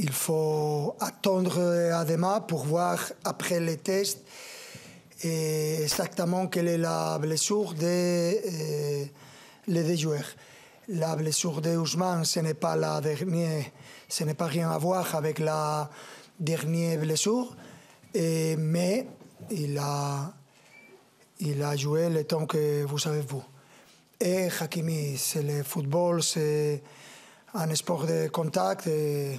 il faut attendre à demain pour voir après les tests exactement quelle est la blessure des deux joueurs. La blessure de Ousmane, ce n'est pas la dernière, ce n'est pas rien à voir avec la dernière blessure, mais il a joué le temps que vous savez vous. Et Hakimi, c'est le football, c'est un sport de contact. Et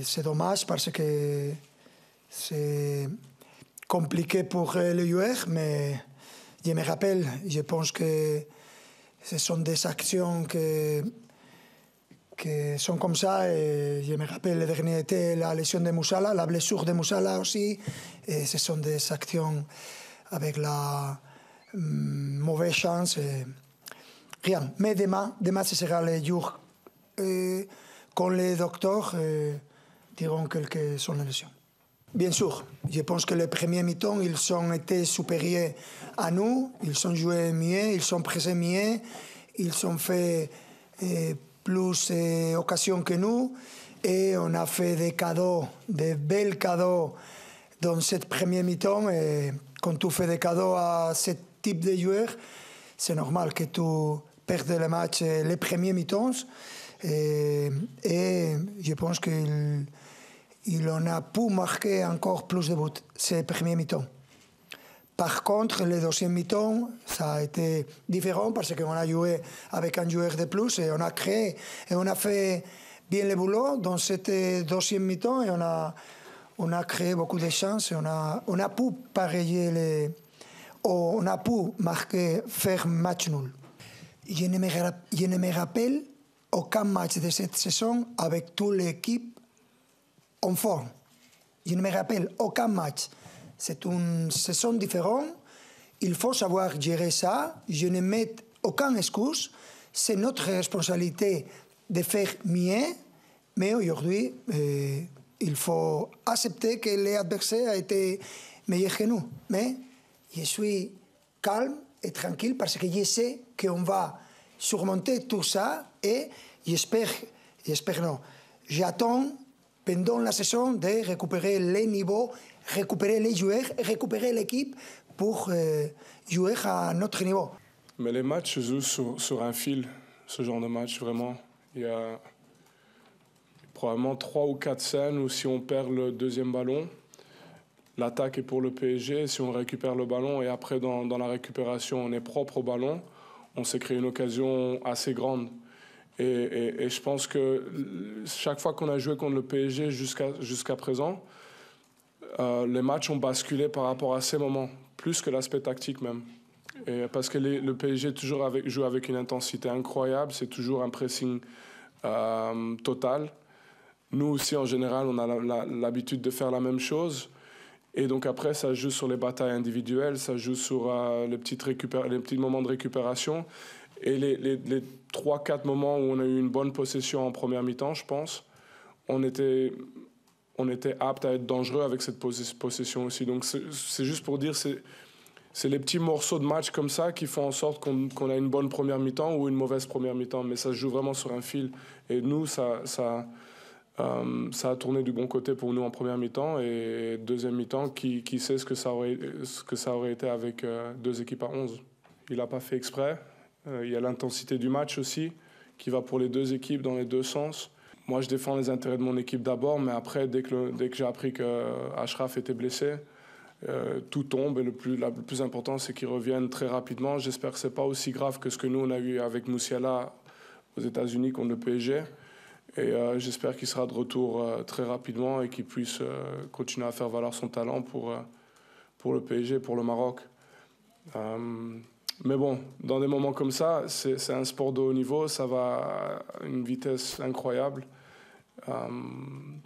c'est dommage parce que c'est compliqué pour les joueurs, mais je me rappelle, je pense que ce sont des actions qui sont comme ça. Et je me rappelle le dernier été, la lésion de Moussala, la blessure de Moussala aussi. Et ce sont des actions avec la mauvaise chance. Rien. Mais demain, ce sera le jour quand les docteurs diront quelles sont les leçons. Bien sûr, je pense que les premiers mi-temps, ils ont été supérieurs à nous, ils ont joué mieux, ils ont pressé mieux, ils ont fait plus d'occasions que nous, et on a fait des cadeaux, des belles cadeaux dans cette première mi-temps. Et quand tu fais des cadeaux à ce type de joueurs, c'est normal que tu perdes le match les premiers mi-temps. Et je pense qu'il en a pu marquer encore plus de buts ces premiers mi-temps. Par contre, le deuxième mi-temps, ça a été différent parce qu'on a joué avec un joueur de plus et on a créé et on a fait bien le boulot dans cette deuxième mi-temps et on a créé beaucoup de chances et on a pu pareiller on a pu marquer, faire match nul. Je ne me rappelle aucun match de cette saison avec toute l'équipe en forme. Je ne me rappelle aucun match. C'est une saison différente. Il faut savoir gérer ça. Je ne mets aucune excuse. C'est notre responsabilité de faire mieux. Mais aujourd'hui, il faut accepter que l'adversaire a été meilleur que nous. Mais je suis calme et tranquille parce que je sais qu'on va surmonter tout ça et j'attends pendant la saison de récupérer les niveaux, récupérer les joueurs, récupérer l'équipe pour jouer à notre niveau. Mais les matchs se jouent sur un fil, ce genre de match, vraiment. Il y a probablement 3 ou 4 scènes où si on perd le deuxième ballon, l'attaque est pour le PSG. Si on récupère le ballon et après dans la récupération, on est propre au ballon, on s'est créé une occasion assez grande. Et je pense que chaque fois qu'on a joué contre le PSG jusqu'à présent, les matchs ont basculé par rapport à ces moments, plus que l'aspect tactique même. Et parce que le PSG joue avec une intensité incroyable, c'est toujours un pressing total. Nous aussi, en général, on a l'habitude de faire la même chose. Et donc après, ça joue sur les batailles individuelles, ça joue sur les petits moments de récupération. Et les 3-4 moments où on a eu une bonne possession en première mi-temps, je pense, on était apte à être dangereux avec cette possession aussi. Donc c'est juste pour dire, c'est les petits morceaux de match comme ça qui font en sorte qu'on a une bonne première mi-temps ou une mauvaise première mi-temps. Mais ça se joue vraiment sur un fil. Et nous, ça a tourné du bon côté pour nous en première mi-temps. Et deuxième mi-temps, qui sait ce que ça aurait été avec 2 équipes à 11. Il n'a pas fait exprès. Il y a l'intensité du match aussi, qui va pour les 2 équipes dans les 2 sens. Moi, je défends les intérêts de mon équipe d'abord, mais après, dès que j'ai appris qu'Achraf était blessé, tout tombe. Et le plus important, c'est qu'il revienne très rapidement. J'espère que ce n'est pas aussi grave que ce que nous, on a eu avec Moussiala aux États-Unis contre le PSG. Et j'espère qu'il sera de retour très rapidement et qu'il puisse continuer à faire valoir son talent pour le PSG, pour le Maroc. Mais bon, dans des moments comme ça, c'est un sport de haut niveau, ça va à une vitesse incroyable.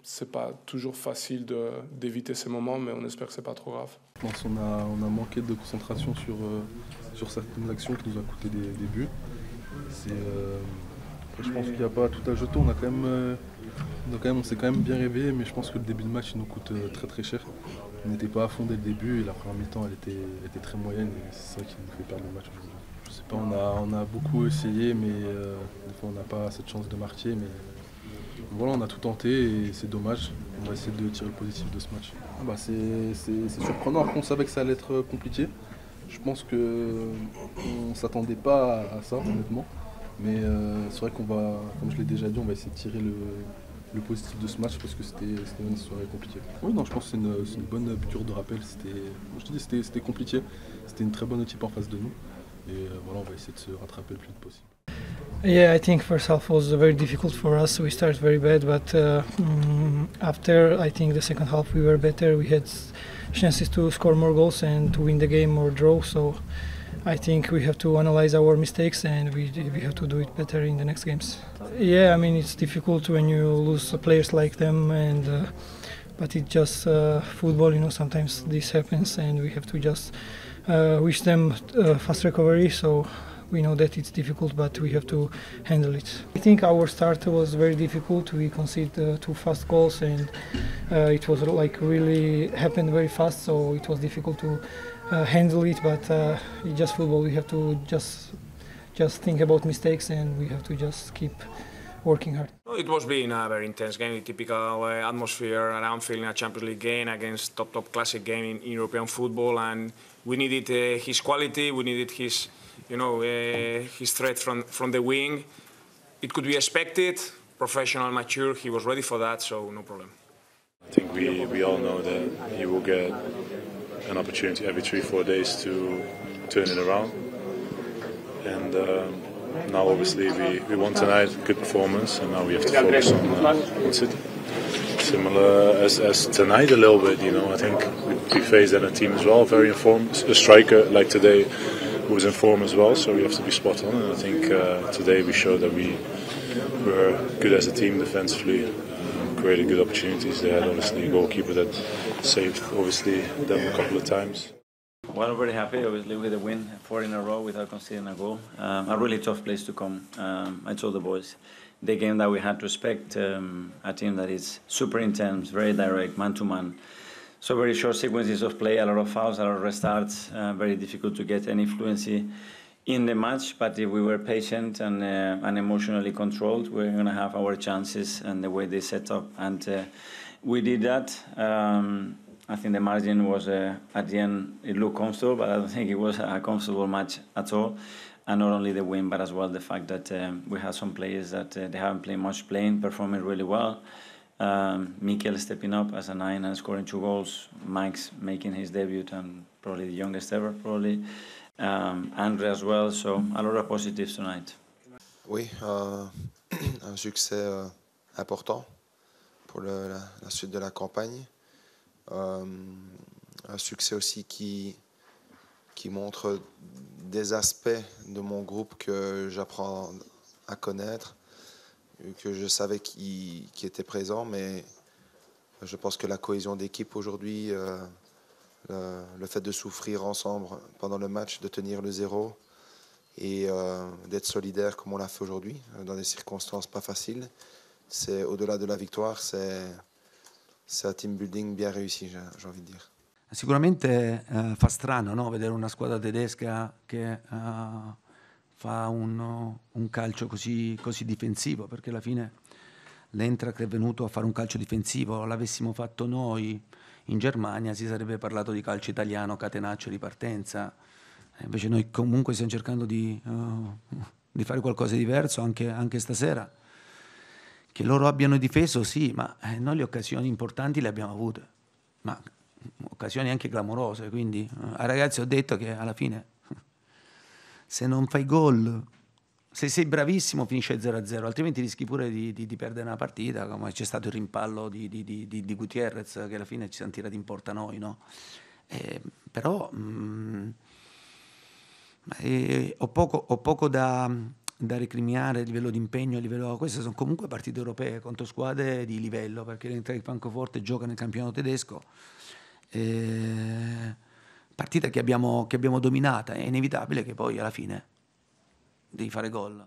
C'est pas toujours facile d'éviter ces moments, mais on espère que c'est pas trop grave. Je pense qu'on a manqué de concentration sur certaines actions qui nous ont coûté des buts. Je pense qu'il n'y a pas tout à jeter. On s'est quand même bien réveillé, mais je pense que le début de match il nous coûte très très cher. On n'était pas à fond dès le début et la première mi-temps elle était très moyenne et c'est ça qui nous fait perdre le match aujourd'hui. Je sais pas, on a beaucoup essayé, mais des fois on n'a pas cette chance de marquer. Mais Voilà, on a tout tenté et c'est dommage. On va essayer de tirer le positif de ce match. C'est surprenant, on savait que ça allait être compliqué. Je pense qu'on ne s'attendait pas à ça, honnêtement. Mais c'est vrai qu'on va, comme je l'ai déjà dit, on va essayer de tirer le positif de ce match parce que c'était une soirée compliquée. Oui, non, je pense que c'est une bonne piqûre de rappel. Je te dis, c'était compliqué. C'était une très bonne équipe en face de nous. Et voilà, on va essayer de se rattraper le plus vite possible. Yeah, I think first half was very difficult for us. We started very bad, but after I think the second half we were better. We had chances to score more goals and to win the game or draw. So I think we have to analyze our mistakes and we have to do it better in the next games. Yeah, I mean it's difficult when you lose players like them, and but it's just football. You know, sometimes this happens, and we have to just wish them fast recovery. So. We know that it's difficult, but we have to handle it. I think our start was very difficult. We conceded 2 fast goals, and it was like really happened very fast. So it was difficult to handle it. But it's just football. We have to just think about mistakes, and we have to just keep working hard. It was being a very intense game, a typical atmosphere around feeling a Champions League game against top classic game in European football, and we needed his quality. We needed his. His threat from the wing. It could be expected, professional, mature, he was ready for that, so no problem. I think we all know that he will get an opportunity every 3-4 days to turn it around. And now obviously we won tonight, good performance, and now we have to focus on City. Similar as tonight a little bit, I think we faced that team as well, very informed, a striker like today, who was in form as well, so we have to be spot on. And I think today we showed that we were good as a team defensively, created good opportunities. They had obviously a goalkeeper that saved obviously them a couple of times. Well, I'm very happy obviously with the win, 4 in a row without conceding a goal. A really tough place to come. I told the boys the game that we had to expect, a team that is super intense, very direct, man-to-man. So very short sequences of play, a lot of fouls, a lot of restarts, very difficult to get any fluency in the match. But if we were patient and emotionally controlled, we're going to have our chances and the way they set up. And we did that. I think the margin was, at the end, it looked comfortable, but I don't think it was a comfortable match at all. And not only the win, but as well the fact that we had some players that they haven't played much, performing really well. Mikel stepping up as a 9 and scoring 2 goals. Mike's making his debut and probably the youngest ever, probably. Andre as well, so a lot of positives tonight. Oui, un succès important pour la suite de la campagne. Un succès aussi qui montre des aspects de mon groupe que j'apprends à connaître, que je savais qui était présent, mais je pense que la cohésion d'équipe aujourd'hui, le fait de souffrir ensemble pendant le match, de tenir le 0 et d'être solidaire comme on l'a fait aujourd'hui, dans des circonstances pas faciles, c'est au-delà de la victoire, c'est un team building bien réussi, j'ai envie de dire. Sicuramente fa strano, no? Vedere una squadra tedesca che fa un calcio così difensivo, perché alla fine l'Eintracht è venuto a fare un calcio difensivo. L'avessimo fatto noi in Germania si sarebbe parlato di calcio italiano, catenaccio di partenza. Invece noi comunque stiamo cercando di fare qualcosa di diverso anche stasera. Che loro abbiano difeso, sì, ma noi le occasioni importanti le abbiamo avute, ma occasioni anche clamorose, quindi ai ragazzi ho detto che alla fine se non fai gol, se sei bravissimo finisce 0-0, altrimenti rischi pure di perdere una partita, come c'è stato il rimpallo di Gutierrez, che alla fine ci siamo tirati in porta noi, no? Però ho poco da recriminare a livello di impegno, queste sono comunque partite europee contro squadre di livello, perché l'Eintracht Francoforte gioca nel campionato tedesco, partita che abbiamo dominata, è inevitabile che poi alla fine devi fare gol.